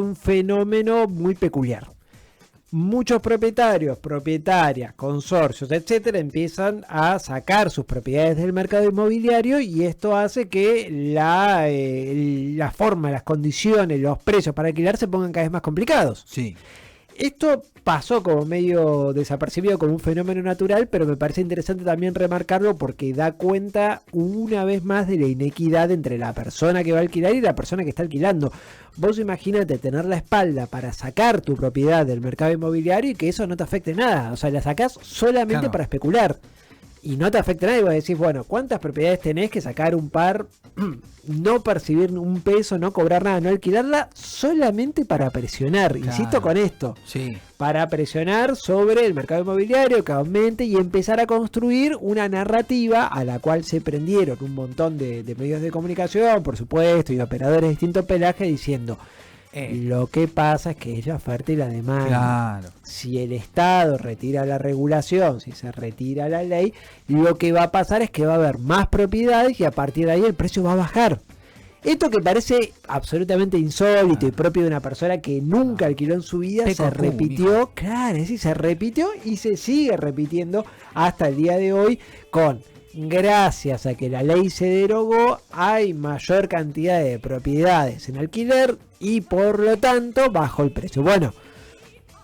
un fenómeno muy peculiar. Muchos propietarios, propietarias, consorcios, etcétera, empiezan a sacar sus propiedades del mercado inmobiliario y esto hace que la forma, las condiciones, los precios para alquilar se pongan cada vez más complicados. Sí. Esto pasó como medio desapercibido, como un fenómeno natural, pero me parece interesante también remarcarlo porque da cuenta una vez más de la inequidad entre la persona que va a alquilar y la persona que está alquilando. Vos imagínate tener la espalda para sacar tu propiedad del mercado inmobiliario y que eso no te afecte nada. O sea, la sacás solamente Claro. para especular. Y no te afecta nada y vos decís, bueno, ¿cuántas propiedades tenés que sacar un par, no percibir un peso, no cobrar nada, no alquilarla, solamente para presionar? Claro. Insisto con esto, Sí. para presionar sobre el mercado inmobiliario que aumente y empezar a construir una narrativa a la cual se prendieron un montón de medios de comunicación, por supuesto, y operadores de distintos pelajes diciendo... Lo que pasa es que es la oferta y la demanda. Claro. Si el Estado retira la regulación, si se retira la ley, lo que va a pasar es que va a haber más propiedades y a partir de ahí el precio va a bajar. Esto que parece absolutamente insólito y propio de una persona que nunca alquiló en su vida, se repitió, claro, sí, se repitió y se sigue repitiendo hasta el día de hoy con... Gracias a que la ley se derogó, hay mayor cantidad de propiedades en alquiler y por lo tanto bajó el precio. Bueno,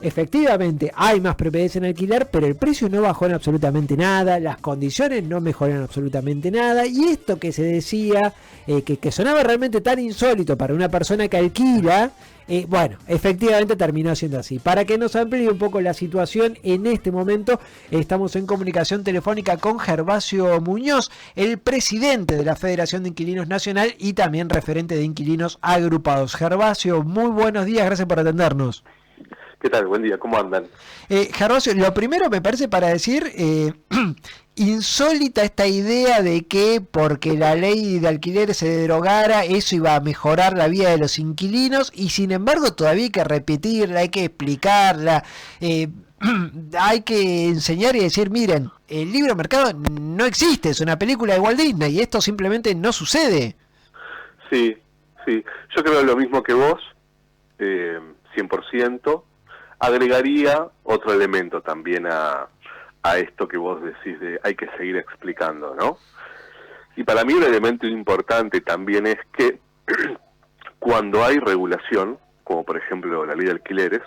efectivamente hay más propiedades en alquiler, pero el precio no bajó en absolutamente nada, las condiciones no mejoraron absolutamente nada, y esto que se decía, que sonaba realmente tan insólito para una persona que alquila, bueno, efectivamente terminó siendo así. Para que nos amplíe un poco la situación, en este momento estamos en comunicación telefónica con Gervasio Muñoz, el presidente de la Federación de Inquilinos Nacional y también referente de inquilinos agrupados. Gervasio, muy buenos días, gracias por atendernos. ¿Qué tal? Buen día, ¿cómo andan? Gervasio, lo primero me parece para decir, insólita esta idea de que porque la ley de alquiler se derogara, eso iba a mejorar la vida de los inquilinos, y sin embargo todavía hay que repetirla, hay que explicarla, hay que enseñar y decir, miren, el libre mercado no existe, es una película de Walt Disney y esto simplemente no sucede. Sí, yo creo lo mismo que vos, 100%. Agregaría otro elemento también a esto que vos decís de hay que seguir explicando, ¿no? Y para mí un elemento importante también es que cuando hay regulación, como por ejemplo la ley de alquileres,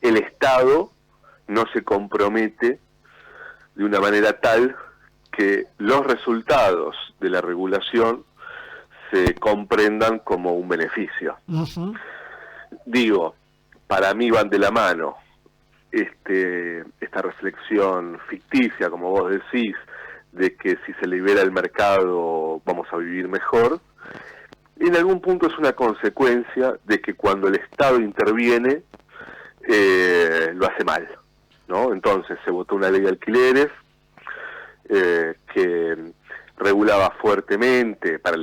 el Estado no se compromete de una manera tal que los resultados de la regulación se comprendan como un beneficio. Uh-huh. Digo, para mí van de la mano esta reflexión ficticia, como vos decís, de que si se libera el mercado vamos a vivir mejor. En algún punto es una consecuencia de que cuando el Estado interviene, lo hace mal, ¿no? Entonces se votó una ley de alquileres que regulaba fuertemente para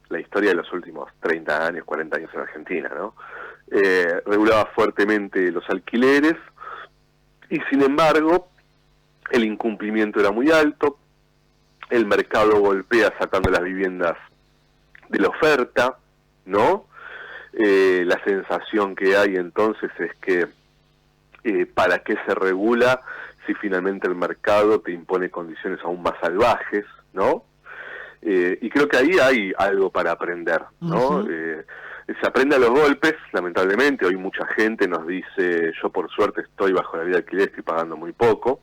la historia de los últimos 30 años, 40 años en Argentina, ¿no? Regulaba fuertemente los alquileres y sin embargo el incumplimiento era muy alto, el mercado golpea sacando las viviendas de la oferta, ¿no? La sensación que hay entonces es que ¿para qué se regula si finalmente el mercado te impone condiciones aún más salvajes, ¿no? Y creo que ahí hay algo para aprender, ¿no? Uh-huh. Se aprende a los golpes, lamentablemente. Hoy mucha gente nos dice, yo por suerte estoy bajo la ley de alquiler, estoy pagando muy poco,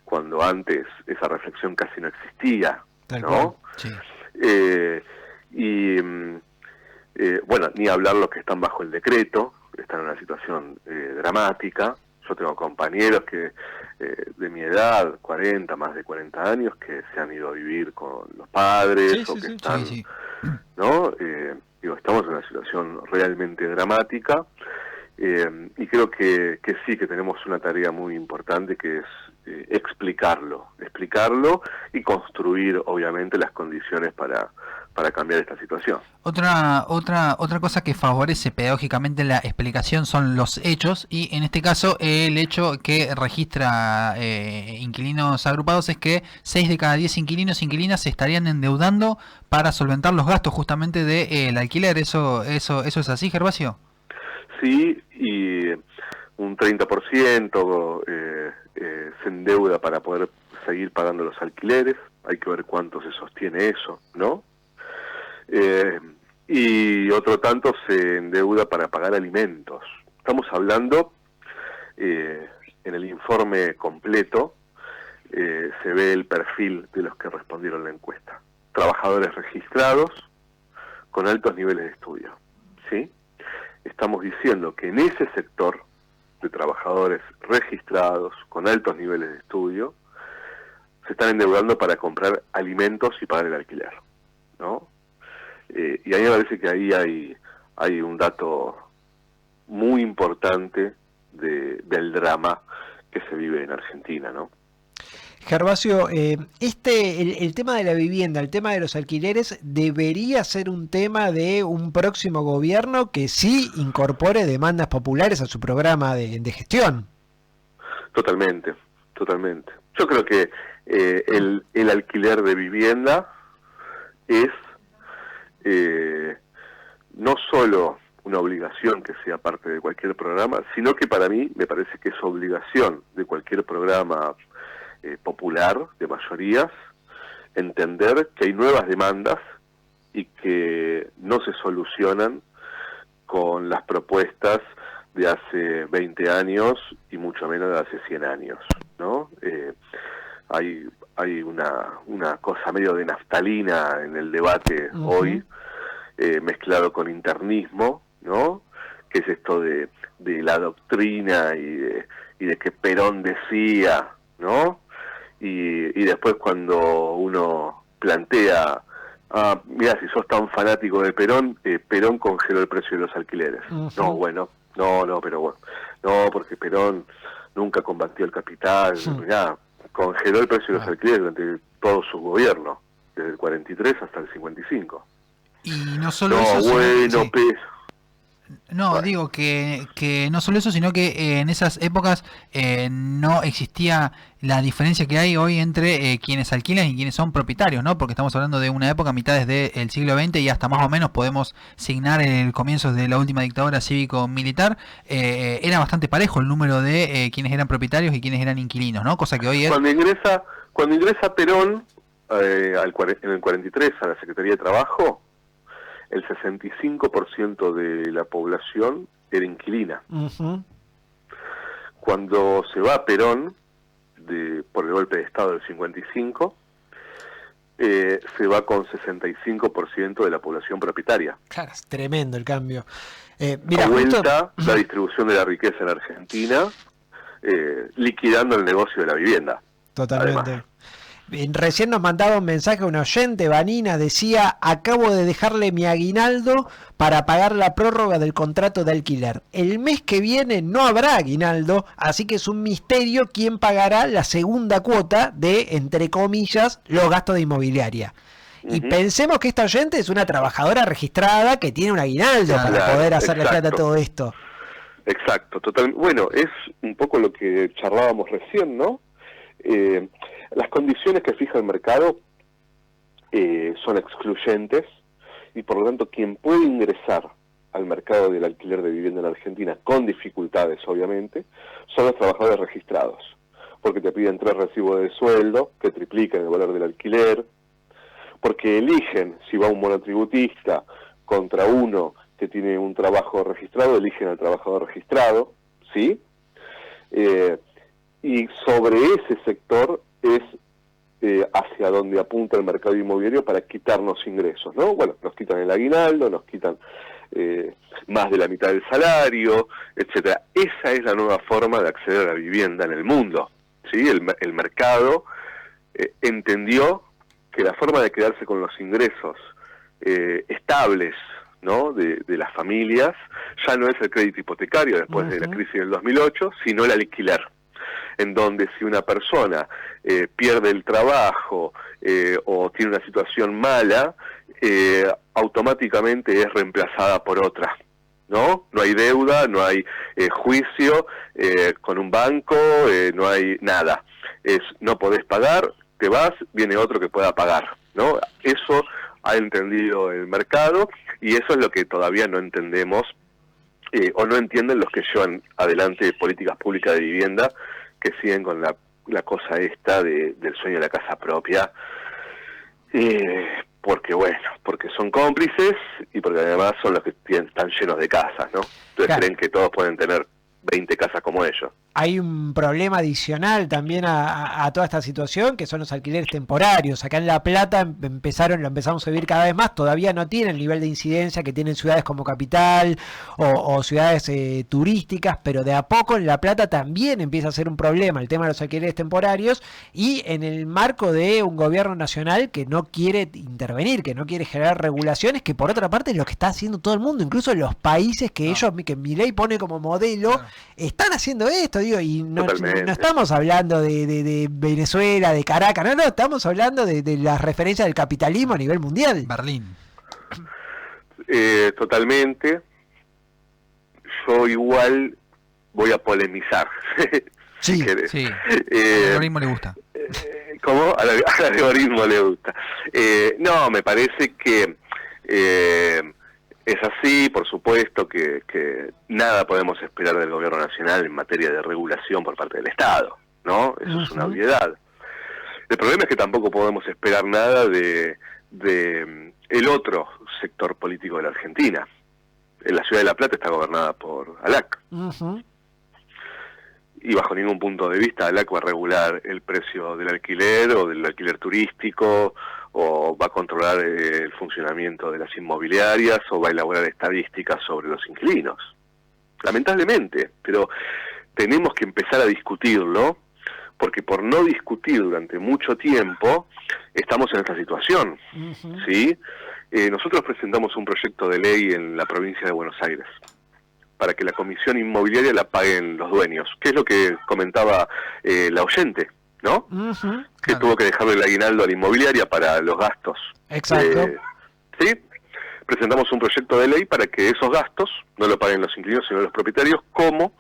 cuando antes esa reflexión casi no existía, ¿no? Sí. Bueno, ni hablar los que están bajo el decreto, están en una situación dramática. Yo tengo compañeros que de mi edad, 40, más de 40 años, que se han ido a vivir con los padres, o que están, ¿no? Digo, estamos en una situación realmente dramática, y creo que sí, que tenemos una tarea muy importante, que es explicarlo y construir, obviamente, las condiciones para para cambiar esta situación. Otra cosa que favorece pedagógicamente la explicación son los hechos, y en este caso el hecho que registra inquilinos agrupados es que 6 de cada 10 inquilinos e inquilinas se estarían endeudando para solventar los gastos justamente del alquiler. ¿Eso es así, Gervasio? Sí, y un 30% se endeuda para poder seguir pagando los alquileres. Hay que ver cuánto se sostiene eso, ¿no? Y otro tanto se endeuda para pagar alimentos. Estamos hablando, en el informe completo, se ve el perfil de los que respondieron la encuesta. Trabajadores registrados con altos niveles de estudio, ¿sí? Estamos diciendo que en ese sector de trabajadores registrados con altos niveles de estudio se están endeudando para comprar alimentos y pagar el alquiler, ¿no? Y a mí me parece que ahí hay un dato muy importante del drama que se vive en Argentina, ¿no? Gervasio, el tema de la vivienda, el tema de los alquileres, debería ser un tema de un próximo gobierno que sí incorpore demandas populares a su programa de gestión. Totalmente. Yo creo que el alquiler de vivienda es no solo una obligación que sea parte de cualquier programa, sino que para mí me parece que es obligación de cualquier programa popular, de mayorías, entender que hay nuevas demandas y que no se solucionan con las propuestas de hace 20 años y mucho menos de hace 100 años, ¿no? Hay una cosa medio de naftalina en el debate hoy, mezclado con internismo, ¿no? Que es esto de la doctrina y de que Perón decía, ¿no? Y después cuando uno plantea, mira, si sos tan fanático de Perón, Perón congeló el precio de los alquileres. No, bueno, pero bueno, no, porque Perón nunca combatió el capital, mirá, congeló el precio de los alquileres durante todo su gobierno, desde el 43 hasta el 55. Y no solo eso, bueno, sí. No, bueno. Digo que no solo eso, sino que en esas épocas no existía la diferencia que hay hoy entre quienes alquilan y quienes son propietarios, ¿no? Porque estamos hablando de una época, mitades del siglo XX, y hasta más o menos podemos signar el comienzo de la última dictadura cívico-militar. Era bastante parejo el número de quienes eran propietarios y quienes eran inquilinos, ¿no? Cosa que hoy es... Cuando ingresa Perón en el 43 a la Secretaría de Trabajo, el 65% de la población era inquilina. Cuando se va Perón, por el golpe de Estado del 55, se va con 65% de la población propietaria. Claro, es tremendo el cambio. Mira, vuelta la distribución de la riqueza en Argentina, liquidando el negocio de la vivienda. Totalmente. Además. Recién nos mandaba un mensaje un oyente, Vanina, decía: acabo de dejarle mi aguinaldo para pagar la prórroga del contrato de alquiler. El mes que viene no habrá aguinaldo, así que es un misterio quién pagará la segunda cuota de, entre comillas, los gastos de inmobiliaria. Y pensemos que esta oyente es una trabajadora registrada que tiene un aguinaldo para poder hacerle plata a todo esto. Exacto, total. Bueno, es un poco lo que charlábamos recién, ¿no? Las condiciones que fija el mercado son excluyentes, y por lo tanto quien puede ingresar al mercado del alquiler de vivienda en Argentina con dificultades, obviamente, son los trabajadores registrados, porque te piden 3 recibos de sueldo que triplican el valor del alquiler, porque eligen, si va un monotributista contra uno que tiene un trabajo registrado, eligen al trabajador registrado, ¿sí? Y sobre ese sector es hacia donde apunta el mercado inmobiliario para quitarnos ingresos, ¿no? Bueno, nos quitan el aguinaldo, nos quitan más de la mitad del salario, etcétera. Esa es la nueva forma de acceder a la vivienda en el mundo, ¿sí? El mercado entendió que la forma de quedarse con los ingresos estables, ¿no? de las familias ya no es el crédito hipotecario después de la crisis del 2008, sino el alquiler. en donde si una persona pierde el trabajo o tiene una situación mala, automáticamente es reemplazada por otra, ¿no? No hay deuda, no hay juicio con un banco, no hay nada. No podés pagar, te vas, viene otro que pueda pagar, ¿no? Eso ha entendido el mercado y eso es lo que todavía no entendemos o no entienden los que llevan adelante políticas públicas de vivienda, que siguen con la cosa esta del sueño de la casa propia, porque son cómplices y porque además son los que están llenos de casas, ¿no? Entonces claro, creen que todos pueden tener 20 casas como ellos. hay un problema adicional también a toda esta situación, que son los alquileres temporarios. Acá en La Plata lo empezamos a vivir cada vez más, todavía no tiene el nivel de incidencia que tienen ciudades como Capital o ciudades turísticas, pero de a poco en La Plata también empieza a ser un problema el tema de los alquileres temporarios, y en el marco de un gobierno nacional que no quiere intervenir, que no quiere generar regulaciones, que por otra parte es lo que está haciendo todo el mundo, incluso los países que que Milei pone como modelo, están haciendo esto, digo, y no estamos hablando de Venezuela, de Caracas, no, estamos hablando de las referencias del capitalismo a nivel mundial. Berlín. Totalmente. Yo igual voy a polemizar. Sí, si querés. Sí. Al algoritmo le gusta. ¿Cómo? Al algoritmo le gusta. No, me parece que es así, por supuesto que nada podemos esperar del gobierno nacional en materia de regulación por parte del Estado, ¿no? Eso es una obviedad. El problema es que tampoco podemos esperar nada de el otro sector político de la Argentina. En la ciudad de La Plata está gobernada por ALAC. Y bajo ningún punto de vista ALAC va a regular el precio del alquiler o del alquiler turístico, o va a controlar el funcionamiento de las inmobiliarias, o va a elaborar estadísticas sobre los inquilinos. Lamentablemente, pero tenemos que empezar a discutirlo, porque por no discutir durante mucho tiempo estamos en esta situación, ¿sí? Nosotros presentamos un proyecto de ley en la provincia de Buenos Aires para que la comisión inmobiliaria la paguen los dueños, que es lo que comentaba la oyente, ¿no? Que tuvo que dejarle el aguinaldo a la inmobiliaria para los gastos. Exacto. ¿Sí? Presentamos un proyecto de ley para que esos gastos no lo paguen los inquilinos, sino los propietarios, como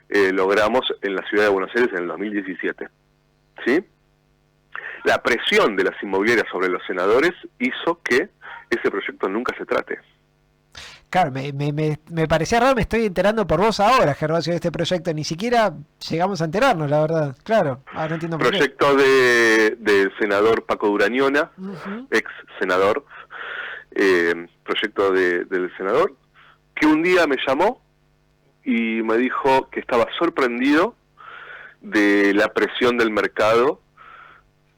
logramos en la ciudad de Buenos Aires en el 2017. ¿Sí? La presión de las inmobiliarias sobre los senadores hizo que ese proyecto nunca se trate. Claro, me parecía raro, me estoy enterando por vos ahora, Gervasio, de este proyecto. Ni siquiera llegamos a enterarnos, la verdad. Claro, ahora no entiendo por qué. Proyecto del senador Paco Durañona, ex senador, proyecto del senador, que un día me llamó y me dijo que estaba sorprendido de la presión del mercado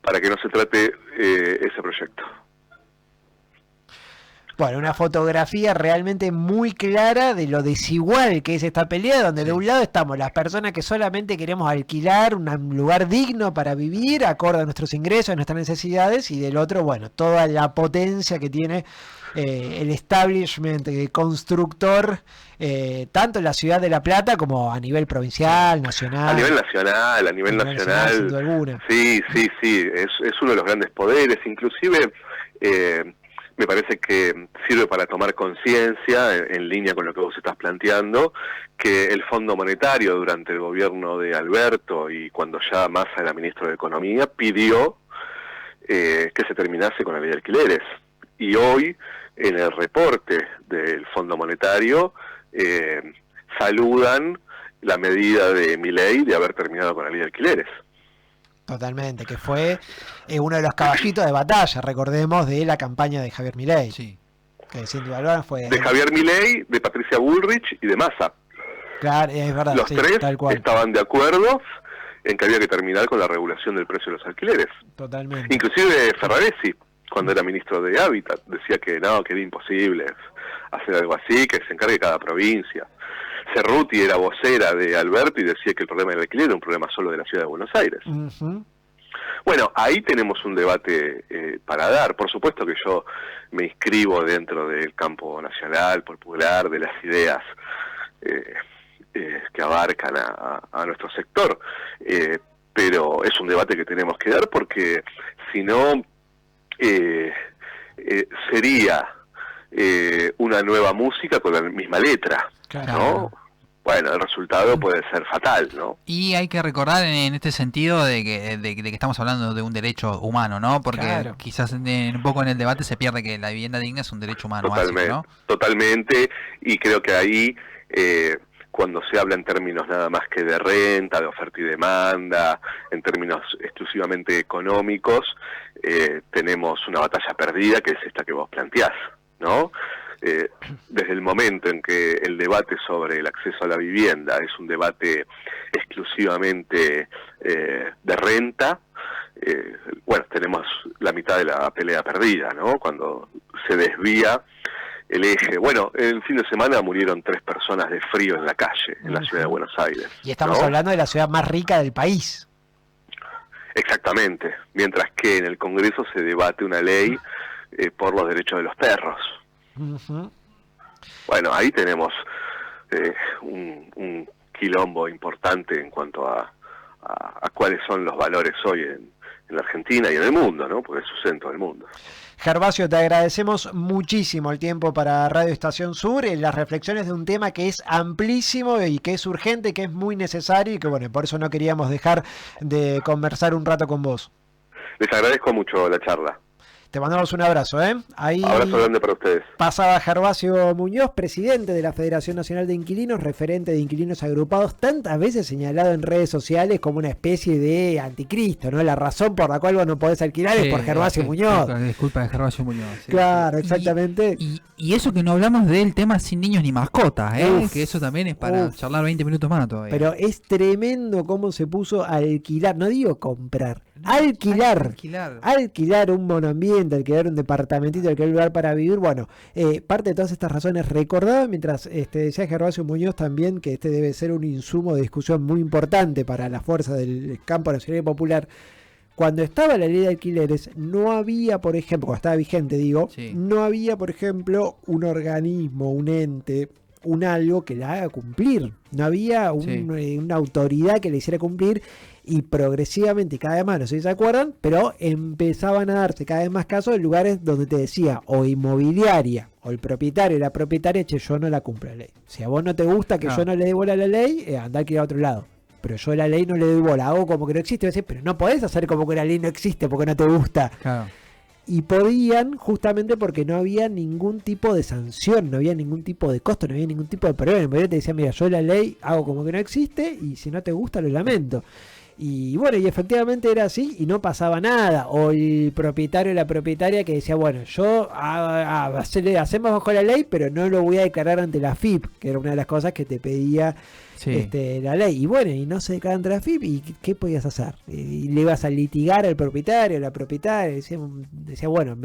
para que no se trate ese proyecto. Bueno, una fotografía realmente muy clara de lo desigual que es esta pelea, donde de un lado estamos las personas que solamente queremos alquilar un lugar digno para vivir, acorde a nuestros ingresos, a nuestras necesidades, y del otro, bueno, toda la potencia que tiene el establishment constructor, tanto en la ciudad de La Plata como a nivel provincial, nacional. A nivel nacional. Sin duda alguna. Sí, es uno de los grandes poderes, inclusive me parece que sirve para tomar conciencia, en línea con lo que vos estás planteando, que el Fondo Monetario durante el gobierno de Alberto y cuando ya Massa era ministro de Economía, pidió que se terminase con la ley de alquileres. Y hoy, en el reporte del Fondo Monetario, saludan la medida de Milei de haber terminado con la ley de alquileres. Totalmente, que fue uno de los caballitos de batalla, recordemos, de la campaña de Javier Milei. Sí. Que sin duda fue... De Javier Milei, de Patricia Bullrich y de Massa. Claro, es verdad. Los tres tal cual. estaban de acuerdo en que había que terminar con la regulación del precio de los alquileres. Totalmente. Inclusive Ferraresi, cuando era ministro de Hábitat, decía que no, que era imposible hacer algo así, que se encargue cada provincia. Cerruti era vocera de Alberto y decía que el problema del alquiler era un problema solo de la ciudad de Buenos Aires. Bueno, ahí tenemos un debate para dar. Por supuesto que yo me inscribo dentro del campo nacional, popular, de las ideas que abarcan a nuestro sector, pero es un debate que tenemos que dar porque si no sería una nueva música con la misma letra, Claro. ¿no? Bueno, el resultado puede ser fatal, ¿no? Y hay que recordar en este sentido de que estamos hablando de un derecho humano, ¿no? Porque Claro. quizás un poco en el debate se pierde que la vivienda digna es un derecho humano básico, Totalmente, ¿no? totalmente, y creo que ahí, cuando se habla en términos nada más que de renta, de oferta y demanda, en términos exclusivamente económicos, tenemos una batalla perdida, que es esta que vos planteás, ¿no? Desde el momento en que el debate sobre el acceso a la vivienda es un debate exclusivamente de renta, bueno, tenemos la mitad de la pelea perdida, ¿no? Cuando se desvía el eje. Bueno, el fin de semana murieron 3 personas de frío en la calle, en la ciudad de Buenos Aires. Y estamos ¿no? hablando de la ciudad más rica del país. Exactamente, mientras que en el Congreso se debate una ley por los derechos de los perros. Ujú. Bueno, ahí tenemos un quilombo importante en cuanto a cuáles son los valores hoy en la Argentina y en el mundo, ¿no? Porque sucede en todo el mundo. Gervasio, te agradecemos muchísimo el tiempo para Radio Estación Sur, las reflexiones de un tema que es amplísimo y que es urgente, que es muy necesario y que bueno, por eso no queríamos dejar de conversar un rato con vos. Les agradezco mucho la charla. Te mandamos un abrazo, ¿eh? Ahí Abrazo grande para ustedes. pasaba Gervasio Muñoz, presidente de la Federación Nacional de Inquilinos, referente de inquilinos agrupados, tantas veces señalado en redes sociales como una especie de anticristo, ¿no? La razón por la cual vos no podés alquilar es por Gervasio Muñoz. Es culpa de Gervasio Muñoz. Sí, Claro, sí. exactamente. Y eso que no hablamos del tema sin niños ni mascotas, ¿eh? Uf, Que eso también es para uf. charlar 20 minutos más todavía. Pero es tremendo cómo se puso a alquilar, no digo comprar, alquilar. Alquilar un monoambiente, alquilar un departamentito, alquilar un lugar para vivir. Bueno, parte de todas estas razones recordaba mientras decía Gervasio Muñoz también que este debe ser un insumo de discusión muy importante para la fuerza del campo nacional y popular. Cuando estaba la ley de alquileres, no había, por ejemplo, cuando estaba vigente, digo, Sí. no había, por ejemplo, un organismo, un ente, un algo que la haga cumplir. No había una autoridad que le hiciera cumplir y progresivamente, y cada vez más, no sé si se acuerdan, pero empezaban a darse cada vez más casos en lugares donde te decía o inmobiliaria o el propietario y la propietaria, che, yo no la cumplo la ley. Si a vos no te gusta que Claro. yo no le dé bola a la ley, andá a alquilar a otro lado. Pero yo la ley no le doy bola, hago como que no existe. Y decís, pero no podés hacer como que la ley no existe porque no te gusta. Claro. Y podían justamente porque no había ningún tipo de sanción, no había ningún tipo de costo, no había ningún tipo de problema. En realidad te decía, mira, yo la ley hago como que no existe y si no te gusta lo lamento. Y bueno, y efectivamente era así y no pasaba nada. O el propietario o la propietaria que decía, bueno, yo hacemos bajo la ley, pero no lo voy a declarar ante la FIP, que era una de las cosas que te pedía Sí. la ley. Y bueno, y no se declara ante la FIP, ¿y qué podías hacer? Y le ibas a litigar al propietario, a la propietaria. Decía bueno,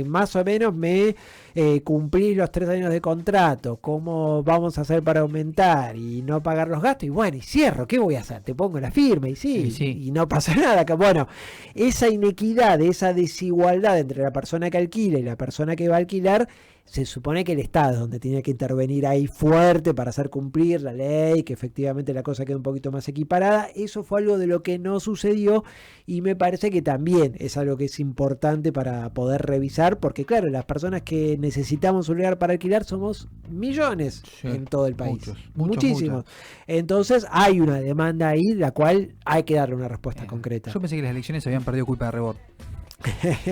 más o menos me cumplí los 3 años de contrato. ¿Cómo vamos a hacer para aumentar y no pagar los gastos? Y bueno, y cierro, ¿qué voy a hacer? Te pongo la firma y sí, Sí. y no pasa nada. Bueno, esa inequidad, esa desigualdad entre la persona que alquila y la persona que va a alquilar, se supone que el Estado es donde tiene que intervenir ahí fuerte para hacer cumplir la ley, que efectivamente la cosa quede un poquito más equiparada. Eso fue algo de lo que no sucedió y me parece que también es algo que es importante para poder revisar, porque claro, las personas que necesitamos un lugar para alquilar somos millones Sí, en todo el país. muchos, Muchísimos. Entonces hay una demanda ahí, la cual hay que darle una respuesta concreta. Yo pensé que las elecciones se habían perdido culpa de Rebord.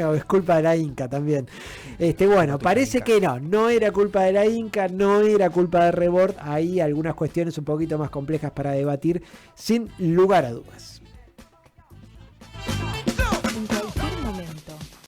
O es culpa de la Inca también. Bueno, parece que no era culpa de la Inca, no era culpa de Rebord. Hay algunas cuestiones un poquito más complejas para debatir, sin lugar a dudas.